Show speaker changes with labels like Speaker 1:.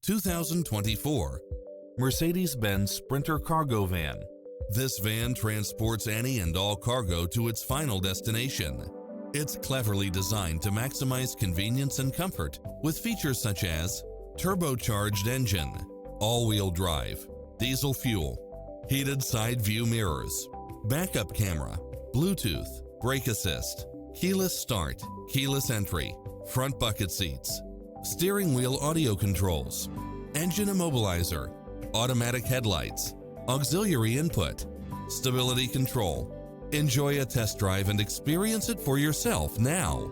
Speaker 1: 2024 Mercedes-Benz Sprinter Cargo Van. This van transports any and all cargo to its final destination. It's cleverly designed to maximize convenience and comfort with features such as turbocharged engine, all-wheel drive, diesel fuel, heated side view mirrors, backup camera, Bluetooth, brake assist, keyless start, keyless entry, front bucket seats, steering wheel audio controls, engine immobilizer, automatic headlights, auxiliary input, stability control. Enjoy a test drive and experience it for yourself now.